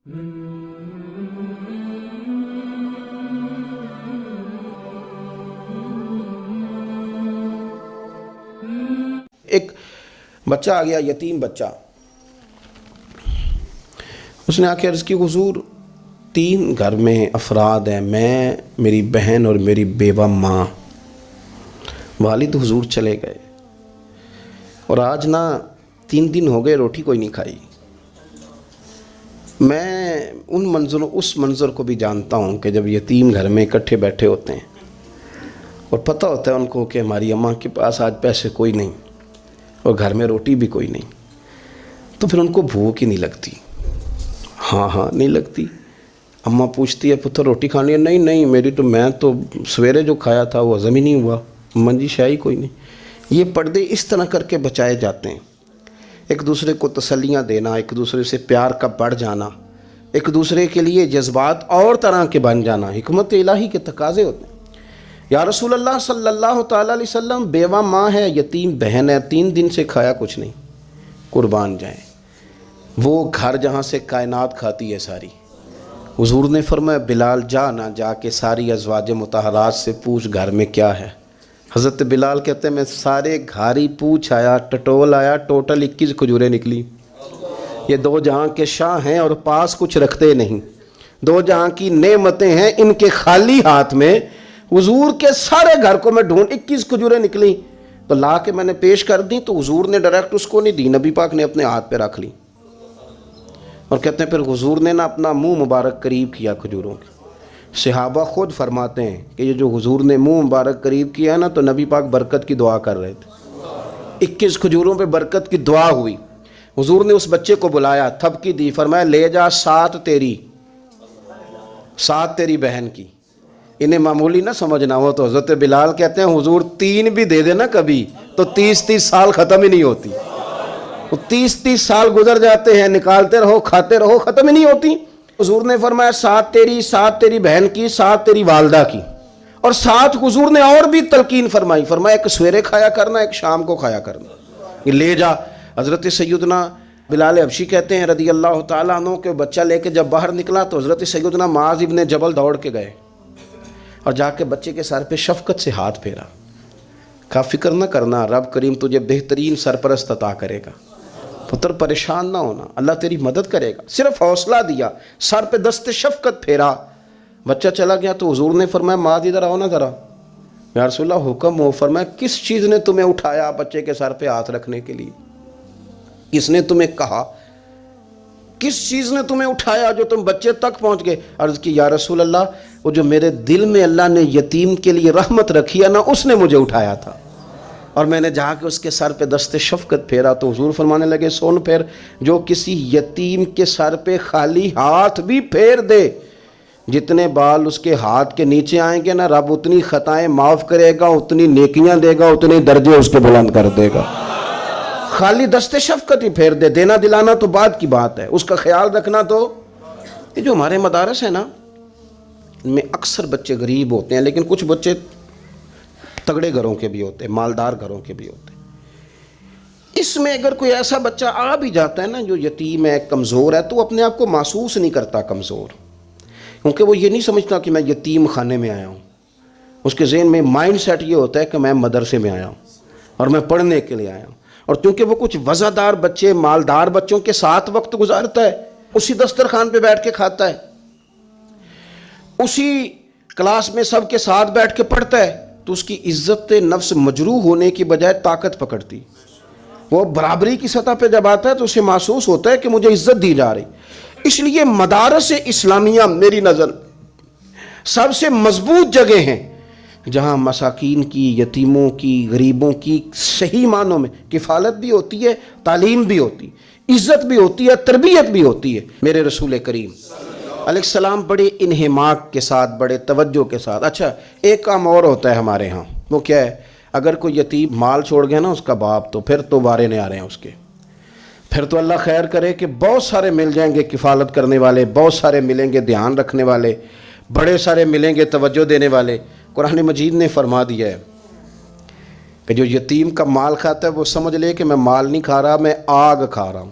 ایک بچہ آ گیا، یتیم بچہ، اس نے آ کے عرض کی حضور 3 گھر میں افراد ہیں، میں، میری بہن اور میری بیوہ ماں، والد حضور چلے گئے اور آج نا 3 دن ہو گئے روٹی کوئی نہیں کھائی۔ میں اس منظر کو بھی جانتا ہوں کہ جب یتیم گھر میں اکٹھے بیٹھے ہوتے ہیں اور پتہ ہوتا ہے ان کو کہ ہماری اماں کے پاس آج پیسے کوئی نہیں اور گھر میں روٹی بھی کوئی نہیں، تو پھر ان کو بھوک ہی نہیں لگتی۔ ہاں نہیں لگتی۔ اماں پوچھتی ہے پتر روٹی کھانی ہے؟ نہیں میں تو سویرے جو کھایا تھا وہ ہضم ہی نہیں ہوا، اماں جی شاہی کوئی نہیں۔ یہ پردے اس طرح کر کے بچائے جاتے ہیں، ایک دوسرے کو تسلیاں دینا، ایک دوسرے سے پیار کا بڑھ جانا، ایک دوسرے کے لیے جذبات اور طرح کے بن جانا، حکمت الہی کے تقاضے ہوتے ہیں۔ یا رسول اللہ صلی اللہ تعالیٰ علیہ وسلم، بیوہ ماں ہے، یتیم بہن ہے، 3 دن سے کھایا کچھ نہیں، قربان جائیں۔ وہ گھر جہاں سے کائنات کھاتی ہے ساری، حضور نے فرمایا بلال جا کے ساری ازواج مطہرات سے پوچھ گھر میں کیا ہے۔ حضرت بلال کہتے ہیں میں سارے گھاری پوچھ آیا، ٹٹول آیا، ٹوٹل 21 کھجوریں نکلی۔ یہ 2 جہاں کے شاہ ہیں اور پاس کچھ رکھتے نہیں، 2 جہاں کی نعمتیں ہیں، ان کے خالی ہاتھ میں حضور کے سارے گھر کو میں ڈھونڈ 21 کھجوریں نکلی تو لا کے میں نے پیش کر دی، تو حضور نے ڈائریکٹ اس کو نہیں دی، نبی پاک نے اپنے ہاتھ پہ رکھ لی اور کہتے ہیں پھر حضور نے نا اپنا منہ مبارک قریب کیا کھجوروں کے۔ صحابہ خود فرماتے ہیں کہ یہ جو حضور نے منہ مبارک قریب کیا ہے نا تو نبی پاک برکت کی دعا کر رہے تھے، 21 کھجوروں پہ برکت کی دعا ہوئی۔ حضور نے اس بچے کو بلایا، تھپکی دی، فرمایا لے جا 7 تیری بہن کی۔ انہیں معمولی نہ سمجھنا ہو تو حضرت بلال کہتے ہیں حضور 3 بھی دے دینا کبھی تو 30 سال ختم ہی نہیں ہوتی، 30 سال گزر جاتے ہیں، نکالتے رہو کھاتے رہو، ختم ہی نہیں ہوتی۔ حضور نے فرمایا 7 تیری بہن کی، 7 تیری والدہ کی، اور 7 حضور نے اور بھی تلقین فرمائی، فرمایا ایک سویرے کھایا کرنا، ایک شام کو کھایا کرنا، لے جا۔ حضرت سیدنا بلال حبشی کہتے ہیں رضی اللہ تعالیٰ عنہ کہ بچہ لے کے جب باہر نکلا تو حضرت سیدنا معاذ ابن جبل دوڑ کے گئے اور جا کے بچے کے سر پہ شفقت سے ہاتھ پھیرا، کہا فکر نہ کرنا، رب کریم تجھے بہترین سرپرست عطا کرے گا، پتر پریشان نہ ہونا، اللہ تیری مدد کرے گا، صرف حوصلہ دیا، سر پہ دست شفقت پھیرا۔ بچہ چلا گیا تو حضور نے فرمایا معاذ ادھر آؤ نا ذرا۔ یا رسول اللہ حکم ہو۔ فرمایا کس چیز نے تمہیں اٹھایا بچے کے سر پہ ہاتھ رکھنے کے لیے؟ کس نے تمہیں کہا؟ کس چیز نے تمہیں اٹھایا جو تم بچے تک پہنچ گئے؟ عرض کی یا رسول اللہ وہ جو میرے دل میں اللہ نے یتیم کے لیے رحمت رکھی ہے نا، اس نے مجھے اٹھایا تھا، اور میں نے جا کے اس کے سر پہ دست شفقت پھیرا تو حضور فرمانے لگے سن پھر، جو کسی یتیم کے سر پہ خالی ہاتھ بھی پھیر دے، جتنے بال اس کے ہاتھ کے نیچے آئیں گے نا، رب اتنی خطائیں معاف کرے گا، اتنی نیکیاں دے گا، اتنے درجے اس کے بلند کر دے گا۔ خالی دست شفقت ہی پھیر دے، دینا دلانا تو بعد کی بات ہے، اس کا خیال رکھنا تو۔ یہ جو ہمارے مدارس ہیں نا، ان میں اکثر بچے غریب ہوتے ہیں، لیکن کچھ بچے تگڑے گھروں کے بھی ہوتے ہیں، مالدار گھروں کے بھی ہوتے ہیں۔ اس میں اگر کوئی ایسا بچہ آ بھی جاتا ہے نا جو یتیم ہے، کمزور ہے، تو اپنے آپ کو محسوس نہیں کرتا کمزور، کیونکہ وہ یہ نہیں سمجھتا کہ میں یتیم خانے میں آیا ہوں۔ اس کے ذہن میں مائنڈ سیٹ یہ ہوتا ہے کہ میں مدرسے میں آیا ہوں اور میں پڑھنے کے لیے آیا ہوں، اور کیونکہ وہ کچھ وزادار بچے، مالدار بچوں کے ساتھ وقت گزارتا ہے، اسی دسترخوان پہ بیٹھ کے کھاتا ہے، اسی کلاس میں سب کے ساتھ بیٹھ کے پڑھتا ہے، تو اس کی عزت نفس مجروح ہونے کی بجائے طاقت پکڑتی۔ وہ برابری کی سطح پہ جب آتا ہے تو اسے محسوس ہوتا ہے کہ مجھے عزت دی جا رہی۔ اس لیے مدارس اسلامیہ میری نظر سب سے مضبوط جگہ ہیں جہاں مساکین کی، یتیموں کی، غریبوں کی صحیح معنوں میں کفالت بھی ہوتی ہے، تعلیم بھی ہوتی ہے، عزت بھی ہوتی ہے، تربیت بھی ہوتی ہے۔ میرے رسول کریم علیہ السلام بڑے انہماک کے ساتھ، بڑے توجہ کے ساتھ۔ اچھا ایک کام اور ہوتا ہے ہمارے ہاں، وہ کیا ہے؟ اگر کوئی یتیم مال چھوڑ گیا نا اس کا باپ، تو پھر تو وارے نہیں آ رہے ہیں اس کے، پھر تو اللہ خیر کرے کہ بہت سارے مل جائیں گے کفالت کرنے والے، بہت سارے ملیں گے دھیان رکھنے والے، بڑے سارے ملیں گے توجہ دینے والے۔ قرآن مجید نے فرما دیا ہے کہ جو یتیم کا مال کھاتا ہے وہ سمجھ لے کہ میں مال نہیں کھا رہا، میں آگ کھا رہا ہوں۔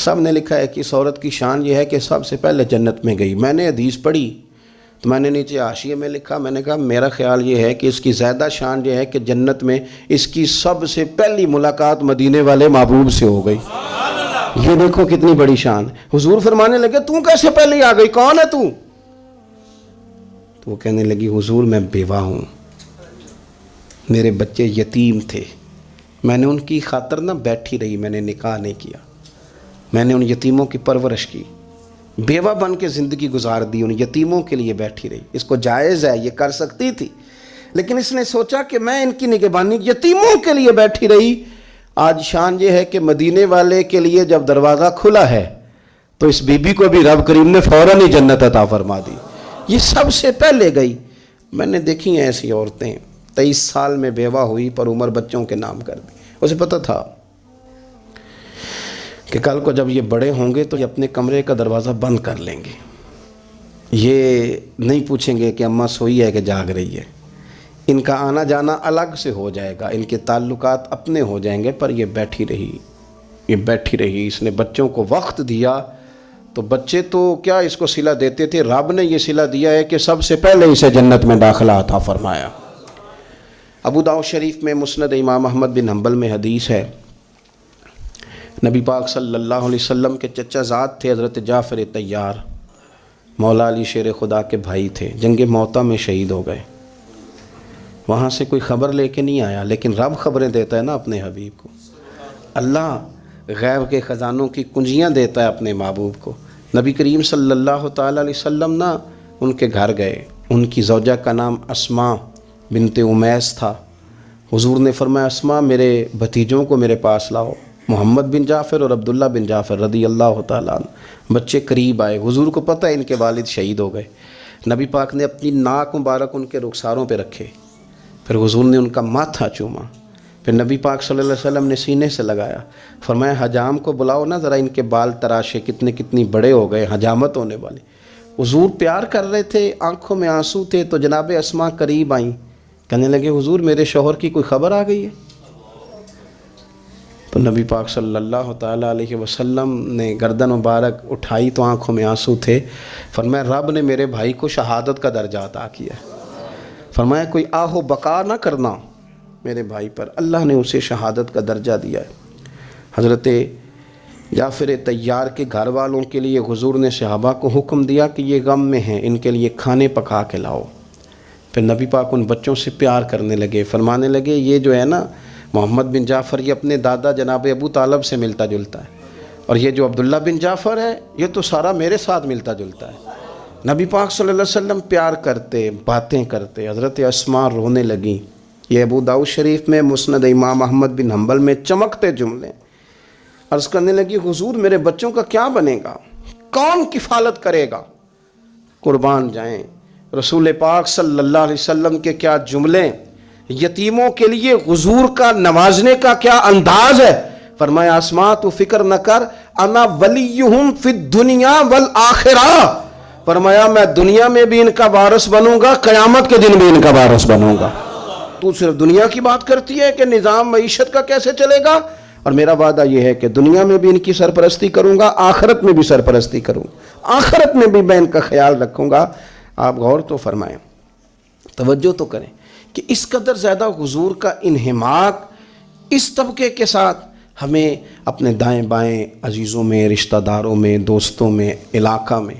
سب نے لکھا ہے کہ اس عورت کی شان یہ ہے کہ سب سے پہلے جنت میں گئی. میں نے حدیث پڑھی تو میں نے نیچے حاشیے میں لکھا, میں نے کہا میرا خیال یہ ہے کہ اس کی زیادہ شان یہ ہے کہ جنت میں اس کی سب سے پہلی ملاقات مدینے والے محبوب سے ہو گئی. یہ دیکھو کتنی بڑی شان. حضور فرمانے لگے تو کیسے پہلے آ گئی, کون ہے تو وہ کہنے لگی حضور میں بیوہ ہوں, میرے بچے یتیم تھے, میں نے ان کی خاطر نہ بیٹھی رہی, میں نے نکاح نہیں کیا, میں نے ان یتیموں کی پرورش کی, بیوہ بن کے زندگی گزار دی, ان یتیموں کے لیے بیٹھی رہی. اس کو جائز ہے, یہ کر سکتی تھی, لیکن اس نے سوچا کہ میں ان کی نگہبانی یتیموں کے لیے بیٹھی رہی. آج شان یہ ہے کہ مدینے والے کے لیے جب دروازہ کھلا ہے تو اس بی بی کو بھی رب کریم نے فوراً ہی جنت عطا فرما دی. یہ سب سے پہلے گئی. میں نے دیکھی ہیں ایسی عورتیں 23 سال میں بیوہ ہوئی پر عمر بچوں کے نام کر دی. اسے پتہ تھا کہ کل کو جب یہ بڑے ہوں گے تو یہ اپنے کمرے کا دروازہ بند کر لیں گے, یہ نہیں پوچھیں گے کہ اماں سوئی ہے کہ جاگ رہی ہے, ان کا آنا جانا الگ سے ہو جائے گا, ان کے تعلقات اپنے ہو جائیں گے. پر یہ بیٹھی رہی, اس نے بچوں کو وقت دیا. تو بچے تو کیا اس کو صلہ دیتے تھے, رب نے یہ صلہ دیا ہے کہ سب سے پہلے اسے جنت میں داخلہ عطا فرمایا. ابو داؤد شریف میں مسند امام احمد بن حنبل میں حدیث ہے, نبی پاک صلی اللہ علیہ وسلم کے چچا زاد تھے حضرت جعفر طیار, مولا علی شیر خدا کے بھائی تھے, جنگ موطا میں شہید ہو گئے. وہاں سے کوئی خبر لے کے نہیں آیا, لیکن رب خبریں دیتا ہے نا اپنے حبیب کو. اللہ غیب کے خزانوں کی کنجیاں دیتا ہے اپنے محبوب کو. نبی کریم صلی اللہ تعالیٰ علیہ وسلم نا ان کے گھر گئے, ان کی زوجہ کا نام اسماء بنت امیس تھا. حضور نے فرمایا اسماء میرے بھتیجوں کو میرے پاس لاؤ, محمد بن جعفر اور عبداللہ بن جعفر رضی اللہ تعالیٰ عنہ. بچے قریب آئے, حضور کو پتہ ہے ان کے والد شہید ہو گئے. نبی پاک نے اپنی ناک مبارک ان کے رخساروں پہ رکھے, پھر حضور نے ان کا ماتھا چوما, پھر نبی پاک صلی اللہ علیہ وسلم نے سینے سے لگایا, فرمایا حجام کو بلاؤ نا ذرا ان کے بال تراشے, کتنی بڑے ہو گئے, حجامت ہونے والے. حضور پیار کر رہے تھے, آنکھوں میں آنسو تھے, تو جناب اسماء قریب آئیں, کہنے لگے حضور میرے شوہر کی کوئی خبر آ گئی ہے. تو نبی پاک صلی اللہ تعالیٰ علیہ وسلم نے گردن مبارک اٹھائی تو آنکھوں میں آنسو تھے. فرمایا رب نے میرے بھائی کو شہادت کا درجہ عطا کیا. فرمایا کوئی آہ و بقا نہ کرنا میرے بھائی پر, اللہ نے اسے شہادت کا درجہ دیا ہے. حضرت جعفر طیار کے گھر والوں کے لیے حضور نے صحابہ کو حکم دیا کہ یہ غم میں ہیں, ان کے لیے کھانے پکا کے لاؤ. پھر نبی پاک ان بچوں سے پیار کرنے لگے, فرمانے لگے یہ جو ہے نا محمد بن جعفر یہ اپنے دادا جناب ابو طالب سے ملتا جلتا ہے, اور یہ جو عبداللہ بن جعفر ہے یہ تو سارا میرے ساتھ ملتا جلتا ہے. نبی پاک صلی اللہ علیہ وسلم پیار کرتے, باتیں کرتے. حضرت اسماء رونے لگیں. یہ ابو داؤد شریف میں مسند امام احمد بن حنبل میں چمکتے جملے. عرض کرنے لگی حضور میرے بچوں کا کیا بنے گا, کون کفالت کرے گا, قربان جائیں. رسول پاک صلی اللہ علیہ وسلم کے کیا جملے, یتیموں کے لیے حضور کا نوازنے کا کیا انداز ہے. فرمایا اسماء تو فکر نہ کر, انا ولیہم فی الدنیا والآخرہ. فرمایا میں دنیا میں بھی ان کا وارث بنوں گا, قیامت کے دن بھی ان کا وارث بنوں گا. تو صرف دنیا کی بات کرتی ہے کہ نظام معیشت کا کیسے چلے گا, اور میرا وعدہ یہ ہے کہ دنیا میں بھی ان کی سرپرستی کروں گا, آخرت میں بھی سرپرستی کروں, آخرت میں بھی میں ان کا خیال رکھوں گا. آپ غور تو فرمائیں, توجہ تو کریں کہ اس قدر زیادہ حضور کا انہماک اس طبقے کے ساتھ ہمیں اپنے دائیں بائیں عزیزوں میں, رشتہ داروں میں, دوستوں میں, علاقہ میں,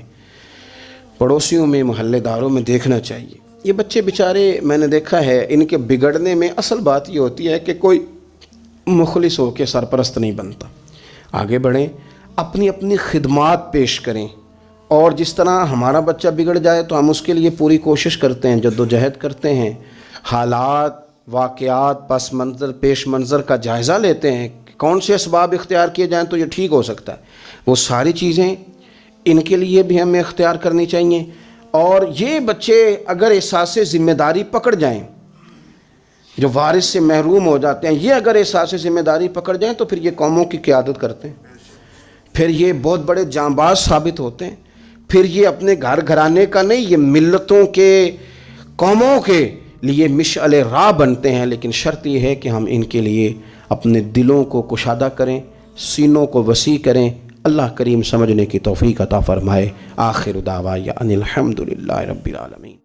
پڑوسیوں میں, محلے داروں میں دیکھنا چاہیے. یہ بچے بیچارے میں نے دیکھا ہے ان کے بگڑنے میں اصل بات یہ ہوتی ہے کہ کوئی مخلص ہو کے سرپرست نہیں بنتا. آگے بڑھیں, اپنی اپنی خدمات پیش کریں, اور جس طرح ہمارا بچہ بگڑ جائے تو ہم اس کے لیے پوری کوشش کرتے ہیں, جد و جہد کرتے ہیں, حالات, واقعات, پس منظر, پیش منظر کا جائزہ لیتے ہیں کہ کون سے اسباب اختیار کیے جائیں تو یہ ٹھیک ہو سکتا ہے. وہ ساری چیزیں ان کے لیے بھی ہمیں اختیار کرنی چاہیے. اور یہ بچے اگر احساس ذمہ داری پکڑ جائیں, جو وارث سے محروم ہو جاتے ہیں, یہ اگر احساس ذمہ داری پکڑ جائیں تو پھر یہ قوموں کی قیادت کرتے ہیں, پھر یہ بہت بڑے جانباز ثابت ہوتے ہیں. پھر یہ اپنے گھر گھرانے کا نہیں, یہ ملتوں کے, قوموں کے لیے مشعل راہ بنتے ہیں. لیکن شرط یہ ہے کہ ہم ان کے لیے اپنے دلوں کو کشادہ کریں, سینوں کو وسیع کریں, اللہ کریم سمجھنے کی توفیق عطا فرمائے۔ آخر دعوانا ان الحمدللہ رب العالمین۔